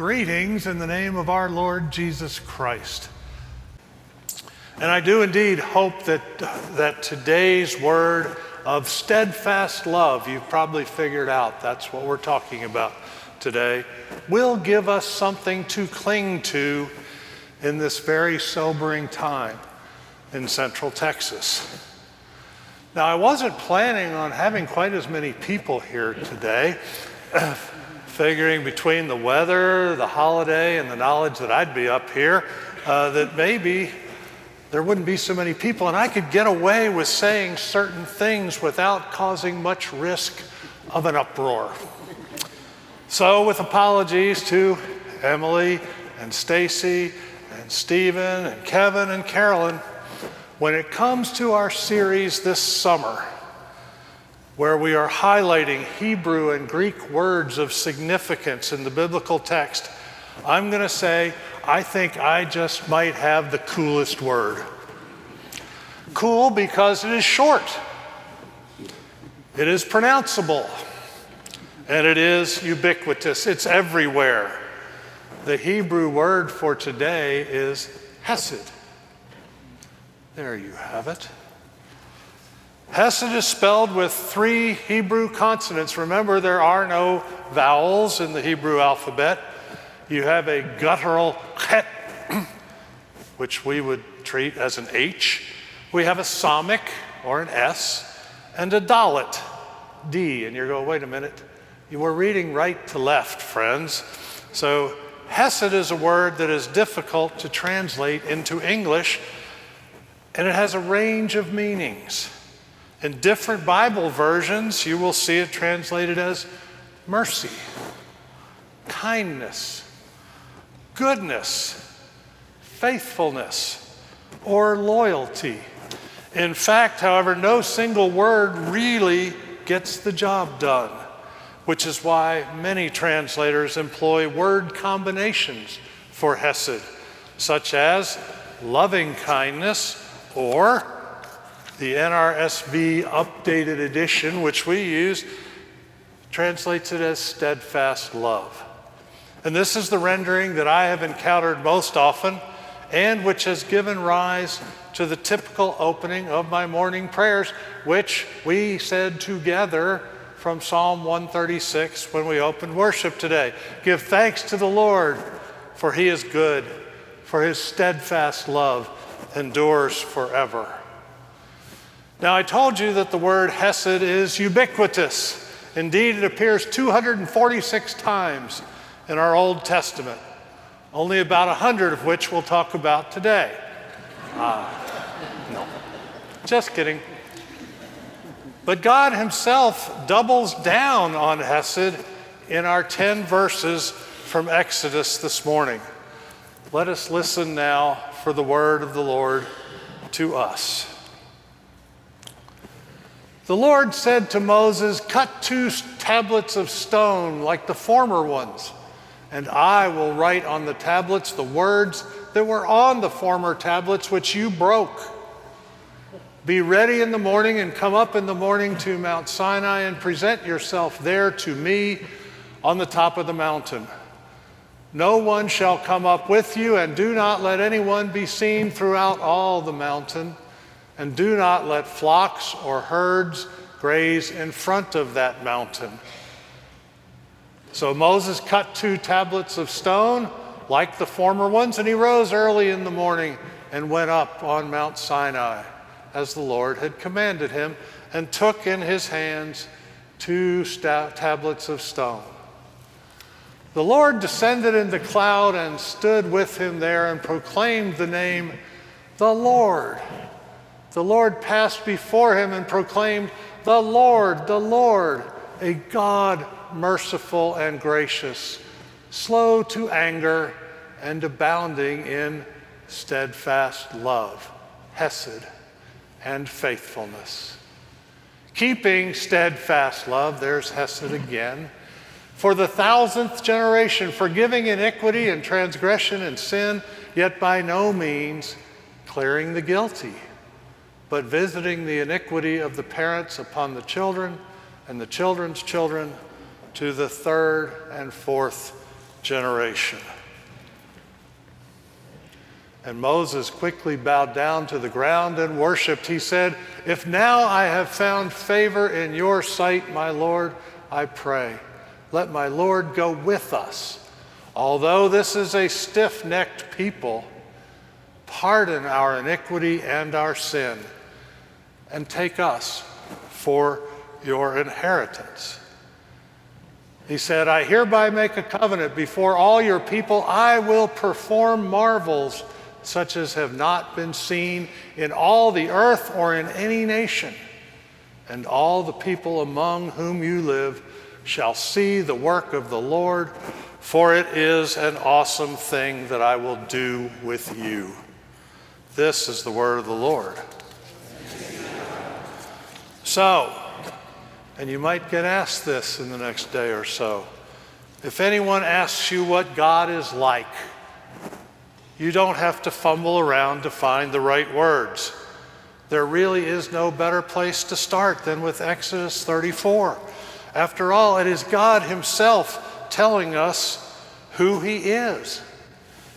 Greetings in the name of our Lord Jesus Christ. And I do indeed hope that today's word of steadfast love, you've probably figured out that's what we're talking about today, will give us something to cling to in this very sobering time in Central Texas. Now, I wasn't planning on having quite as many people here today, figuring between the weather, the holiday, and the knowledge that I'd be up here, that maybe there wouldn't be so many people and I could get away with saying certain things without causing much risk of an uproar. So with apologies to Emily and Stacy and Stephen and Kevin and Carolyn, when it comes to our series this summer, where we are highlighting Hebrew and Greek words of significance in the biblical text, I'm going to say, I think I just might have the coolest word. Cool because it is short, it is pronounceable, and it is ubiquitous. It's everywhere. The Hebrew word for today is hesed. There you have it. Hesed is spelled with 3 Hebrew consonants. Remember, there are no vowels in the Hebrew alphabet. You have a guttural het, which we would treat as an H. We have a somic, or an S, and a dalet, D. And you're going, wait a minute. You were reading right to left, friends. So hesed is a word that is difficult to translate into English, and it has a range of meanings. In different Bible versions, you will see it translated as mercy, kindness, goodness, faithfulness, or loyalty. In fact, however, no single word really gets the job done, which is why many translators employ word combinations for hesed, such as loving kindness, or the NRSV updated edition, which we use, translates it as steadfast love. And this is the rendering that I have encountered most often, and which has given rise to the typical opening of my morning prayers, which we said together from Psalm 136 when we opened worship today. Give thanks to the Lord, for he is good, for his steadfast love endures forever. Now, I told you that the word hesed is ubiquitous. Indeed, it appears 246 times in our Old Testament, only about 100 of which we'll talk about today. No, just kidding. But God himself doubles down on hesed in our 10 verses from Exodus this morning. Let us listen now for the word of the Lord to us. The Lord said to Moses, "Cut 2 tablets of stone like the former ones, and I will write on the tablets the words that were on the former tablets which you broke. Be ready in the morning and come up in the morning to Mount Sinai and present yourself there to me on the top of the mountain. No one shall come up with you, and do not let anyone be seen throughout all the mountain. And do not let flocks or herds graze in front of that mountain." So Moses cut 2 tablets of stone like the former ones, and he rose early in the morning and went up on Mount Sinai, as the Lord had commanded him, and took in his hands 2 tablets of stone. The Lord descended in the cloud and stood with him there and proclaimed the name, "The Lord." The Lord passed before him and proclaimed, the Lord, a God merciful and gracious, slow to anger and abounding in steadfast love, hesed, and faithfulness. Keeping steadfast love," there's hesed again, "for the 1,000th generation, forgiving iniquity and transgression and sin, yet by no means clearing the guilty, but visiting the iniquity of the parents upon the children and the children's children to the 3rd and 4th generation. And Moses quickly bowed down to the ground and worshiped. He said, "If now I have found favor in your sight, my Lord, I pray, let my Lord go with us. Although this is a stiff-necked people, pardon our iniquity and our sin, and take us for your inheritance." He said, "I hereby make a covenant before all your people. I will perform marvels such as have not been seen in all the earth or in any nation. And all the people among whom you live shall see the work of the Lord, for it is an awesome thing that I will do with you." This is the word of the Lord. So, and you might get asked this in the next day or so, if anyone asks you what God is like, you don't have to fumble around to find the right words. There really is no better place to start than with Exodus 34. After all, it is God himself telling us who he is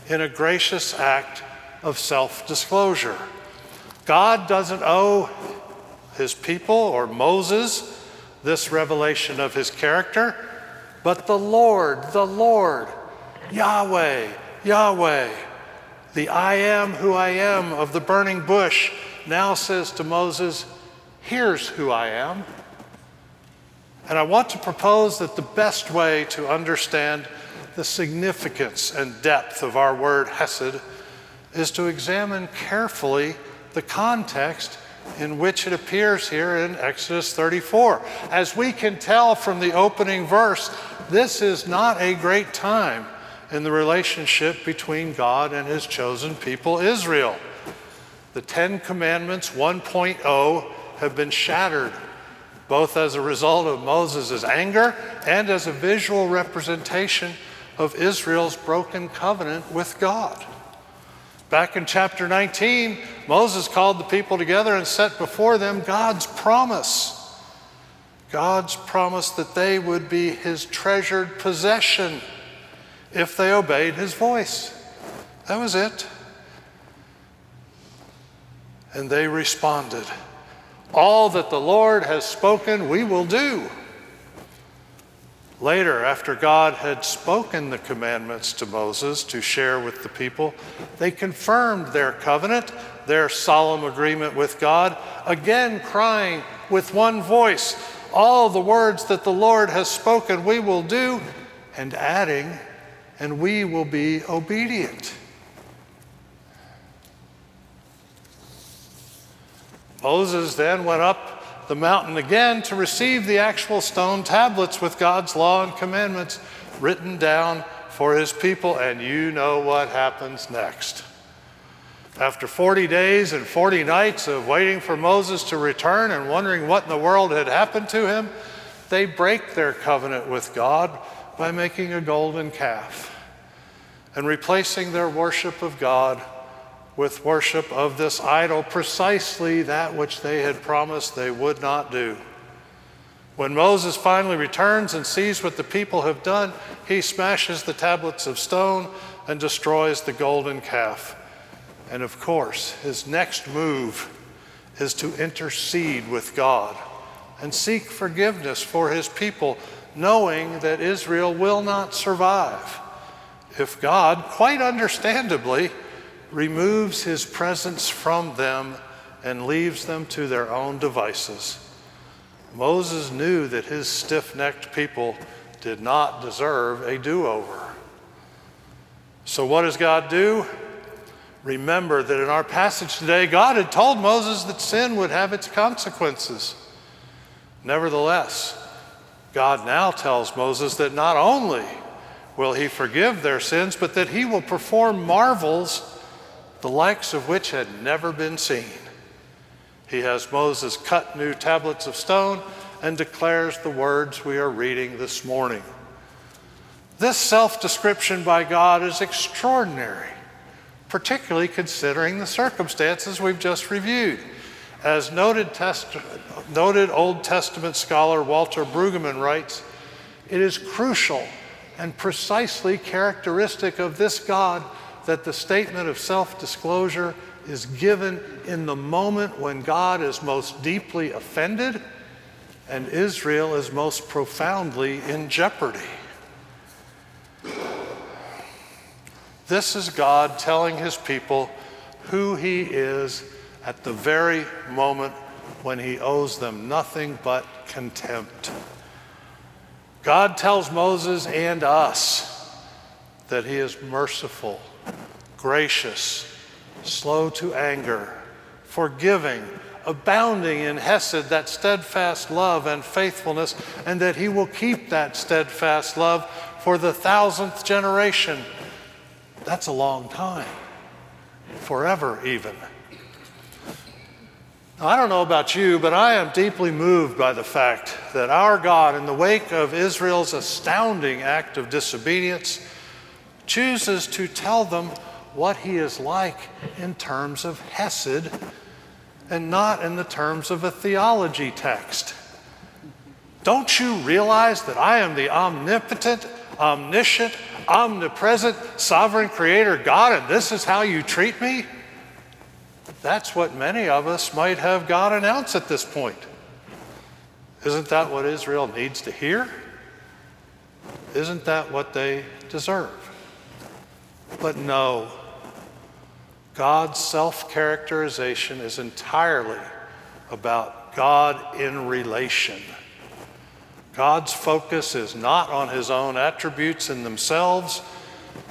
in a gracious act of self-disclosure. God doesn't owe his people or Moses this revelation of his character, but the Lord, Yahweh, Yahweh, the I am who I am of the burning bush, now says to Moses, "Here's who I am." And I want to propose that the best way to understand the significance and depth of our word hesed is to examine carefully the context in which it appears here in Exodus 34. As we can tell from the opening verse, this is not a great time in the relationship between God and his chosen people, Israel. The Ten Commandments 1.0 have been shattered, both as a result of Moses' anger and as a visual representation of Israel's broken covenant with God. Back in chapter 19, Moses called the people together and set before them God's promise that they would be his treasured possession if they obeyed his voice. That was it. And they responded, "All that the Lord has spoken, we will do." Later, after God had spoken the commandments to Moses to share with the people, they confirmed their covenant, their solemn agreement with God, again crying with one voice, "All the words that the Lord has spoken, we will do," and adding, "and we will be obedient." Moses then went up the mountain again to receive the actual stone tablets with God's law and commandments written down for his people, and you know what happens next. After 40 days and 40 nights of waiting for Moses to return and wondering what in the world had happened to him, they break their covenant with God by making a golden calf and replacing their worship of God with worship of this idol, precisely that which they had promised they would not do. When Moses finally returns and sees what the people have done, he smashes the tablets of stone and destroys the golden calf. And of course, his next move is to intercede with God and seek forgiveness for his people, knowing that Israel will not survive if God, quite understandably, removes his presence from them and leaves them to their own devices. Moses knew that his stiff-necked people did not deserve a do-over. So what does God do? Remember that in our passage today, God had told Moses that sin would have its consequences. Nevertheless, God now tells Moses that not only will he forgive their sins, but that he will perform marvels the likes of which had never been seen. He has Moses cut new tablets of stone and declares the words we are reading this morning. This self-description by God is extraordinary, particularly considering the circumstances we've just reviewed. As noted Old Testament scholar Walter Brueggemann writes, it is crucial and precisely characteristic of this God that the statement of self-disclosure is given in the moment when God is most deeply offended and Israel is most profoundly in jeopardy. This is God telling his people who he is at the very moment when he owes them nothing but contempt. God tells Moses and us that he is merciful, gracious, slow to anger, forgiving, abounding in hesed, that steadfast love and faithfulness, and that he will keep that steadfast love for the 1,000th generation. That's a long time, forever even. Now, I don't know about you, but I am deeply moved by the fact that our God, in the wake of Israel's astounding act of disobedience, chooses to tell them what he is like in terms of hesed and not in the terms of a theology text. Don't you realize that I am the omnipotent, omniscient, omnipresent, sovereign creator God, and this is how you treat me? That's what many of us might have God announce at this point. Isn't that what Israel needs to hear? Isn't that what they deserve? But no, God's self-characterization is entirely about God in relation. God's focus is not on his own attributes in themselves,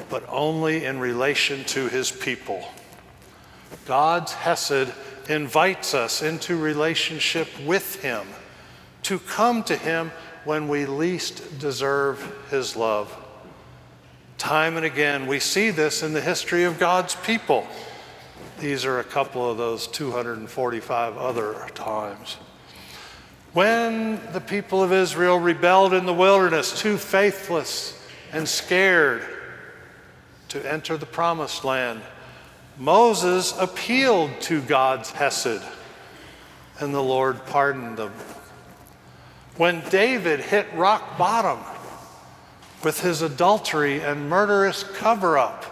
but only in relation to his people. God's hesed invites us into relationship with him, to come to him when we least deserve his love. Time and again, we see this in the history of God's people. These are a couple of those 245 other times. When the people of Israel rebelled in the wilderness, too faithless and scared to enter the promised land, Moses appealed to God's hesed, and the Lord pardoned them. When David hit rock bottom with his adultery and murderous cover-up,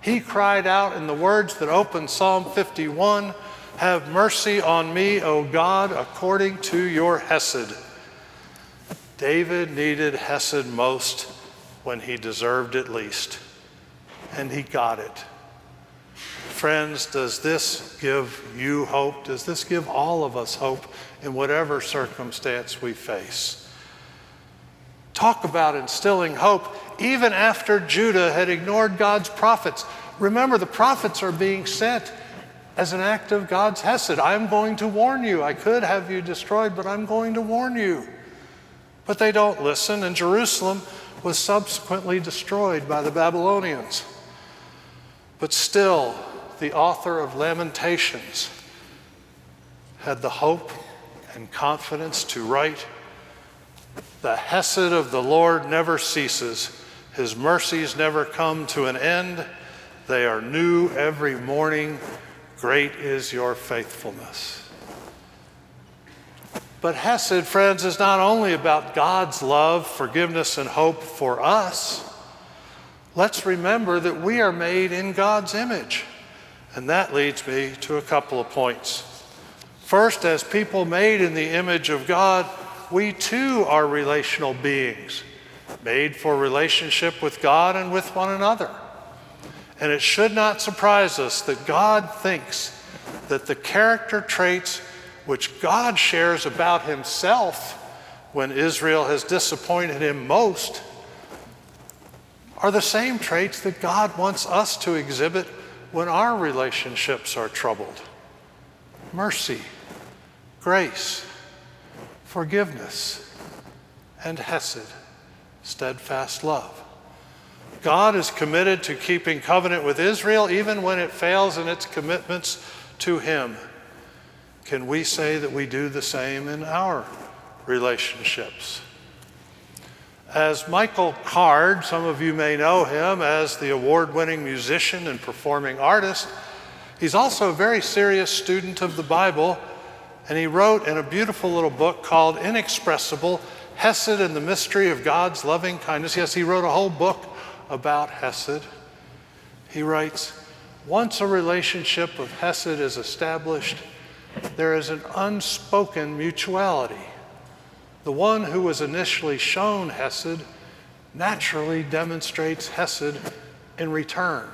he cried out in the words that open Psalm 51, "Have mercy on me, O God, according to your hesed." David needed hesed most when he deserved it least, and he got it. Friends, does this give you hope? Does this give all of us hope in whatever circumstance we face? Talk about instilling hope even after Judah had ignored God's prophets. Remember, the prophets are being sent as an act of God's hesed. I'm going to warn you. I could have you destroyed, but I'm going to warn you. But they don't listen, and Jerusalem was subsequently destroyed by the Babylonians. But still, the author of Lamentations had the hope and confidence to write, "The hesed of the Lord never ceases. His mercies never come to an end. They are new every morning. Great is your faithfulness." But hesed, friends, is not only about God's love, forgiveness, and hope for us. Let's remember that we are made in God's image. And that leads me to a couple of points. First, as people made in the image of God, we too are relational beings, made for relationship with God and with one another. And it should not surprise us that God thinks that the character traits which God shares about himself when Israel has disappointed him most are the same traits that God wants us to exhibit when our relationships are troubled. Mercy, grace, forgiveness, and hesed, steadfast love. God is committed to keeping covenant with Israel even when it fails in its commitments to him. Can we say that we do the same in our relationships? As Michael Card, some of you may know him as the award-winning musician and performing artist, he's also a very serious student of the Bible, and he wrote in a beautiful little book called Inexpressible Hesed and the mystery of God's loving kindness. Yes, he wrote a whole book about hesed. He writes, once a relationship of hesed is established, there is an unspoken mutuality. The one who was initially shown hesed naturally demonstrates hesed in return.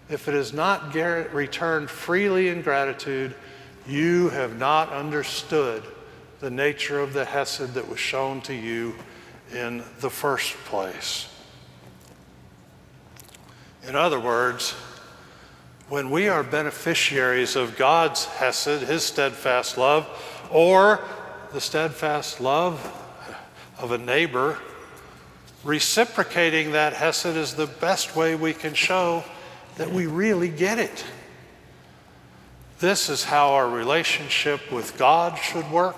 If it is not returned freely in gratitude, you have not understood the nature of the hesed that was shown to you in the first place. In other words, when we are beneficiaries of God's hesed, his steadfast love, or the steadfast love of a neighbor, reciprocating that hesed is the best way we can show that we really get it. This is how our relationship with God should work.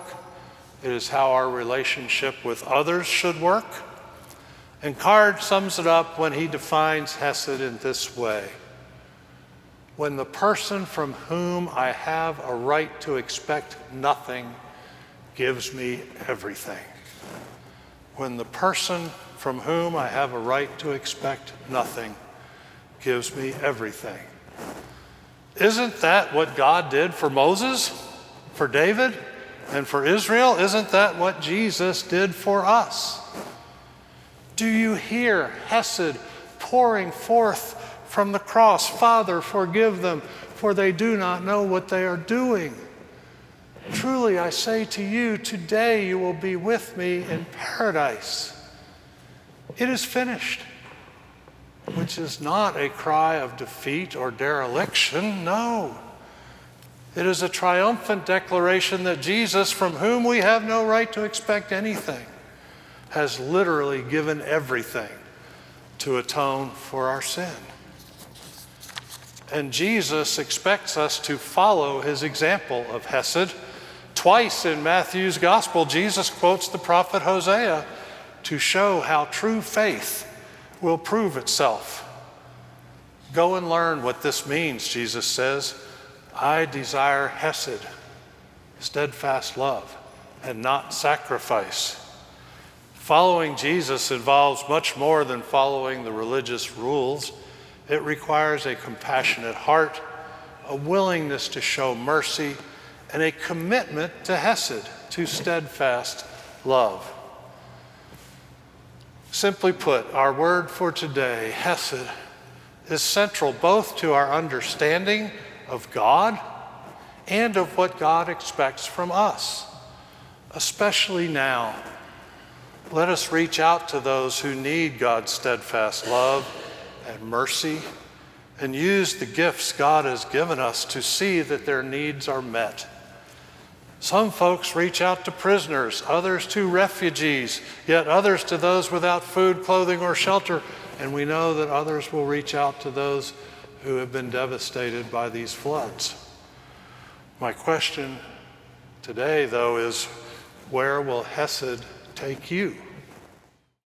It is how our relationship with others should work. And Card sums it up when he defines hesed in this way. When the person from whom I have a right to expect nothing gives me everything. When the person from whom I have a right to expect nothing gives me everything. Isn't that what God did for Moses, for David, and for Israel? Isn't that what Jesus did for us? Do you hear hesed pouring forth from the cross? Father, forgive them, for they do not know what they are doing. Truly, I say to you, today you will be with me in paradise. It is finished, which is not a cry of defeat or dereliction. No. It is a triumphant declaration that Jesus, from whom we have no right to expect anything, has literally given everything to atone for our sin. And Jesus expects us to follow his example of hesed. Twice in Matthew's gospel, Jesus quotes the prophet Hosea to show how true faith will prove itself. Go and learn what this means, Jesus says. I desire hesed, steadfast love, and not sacrifice. Following Jesus involves much more than following the religious rules. It requires a compassionate heart, a willingness to show mercy, and a commitment to hesed, to steadfast love. Simply put, our word for today, hesed, is central both to our understanding of God and of what God expects from us, especially now. Let us reach out to those who need God's steadfast love and mercy and use the gifts God has given us to see that their needs are met. Some folks reach out to prisoners, others to refugees, yet others to those without food, clothing, or shelter. And we know that others will reach out to those who have been devastated by these floods. My question today, though, is where will hesed take you?